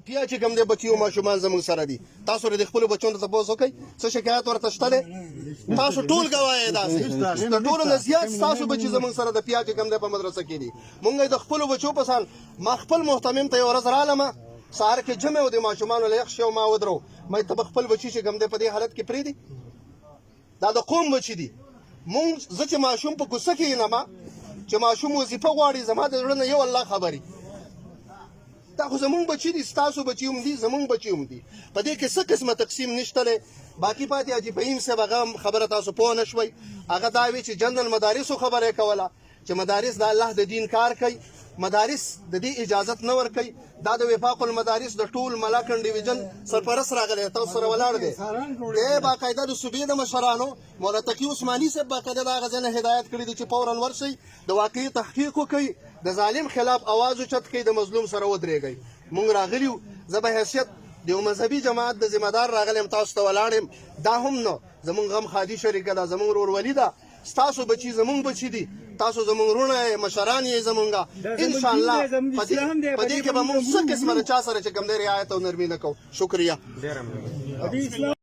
بیا چې کوم دی بچي او ماشومان زموږ سره دي تاسو د خپلو بچو ته تپوس وکئ څه شکایت ورته شته دی تاسو ټول ګواه یې داسې د ټولو نه زیات ستاسو بچي زموږ سره د پیا چې کوم دی په مدرسه کې دي مونږ د خپلو بچو په سان ما خپل محتمم ته یوه ورځ رالمه سهار کې جمع و د ماشومانو له یخ شي او ما ودرو ما ته به خپل بچي چې کوم دی په دې حالت کې پرېږدي دا د قوم بچي دي مونږ زه چې ماشوم په کوڅه کې ینمه چې ماشوم وظیفه غواړي زما د زړه نه یو الله خبري دا خو زمونږ بچي دي ستاسو بچي هم دي زمونږ بچي هم دي په دې کې څه قسمه تقسیم نشته دی باقي پاتې حاجي فهیم صاحب هغه خبره تاسو پوه نه شوئ هغه دا وی چې جنرال مدارسو خبره یې کوله چې مدارس د الله د دین کار کوي مدارس د دې اجازت نه ورکوي دا د وفاق المدارس د ټول ملاکنډ ډیویژن سرپرست راغلی تاسو سره ولاړ دی دی باقاعده د صوبې د مشرانو مولا تقي عثماني صاحب باقاعده د هغه ځای نه هدایت کړي دي چې فورا ورشئ د واقعي تحقیق وکړئ د ظالم خلاف اواز اوچت کړئ د مظلوم سره ودرېږئ مونږ راغلي یو زه به حیثیت د یو مذهبي جماعت د ذمه دار راغلی یم تاسو ته ولاړ یم دا هم نه زمونږ غم خادي شریکه ده زمونږ ورورولي ده ستاسو بچي زمونږ بچي دي تاسو زمونږ وروڼه یې مشران یې زمونږه انشاءالله په دې کې به مونږ څه قسمه د چا سره چې کوم دی رعایت او نرمي نه کوو شکریه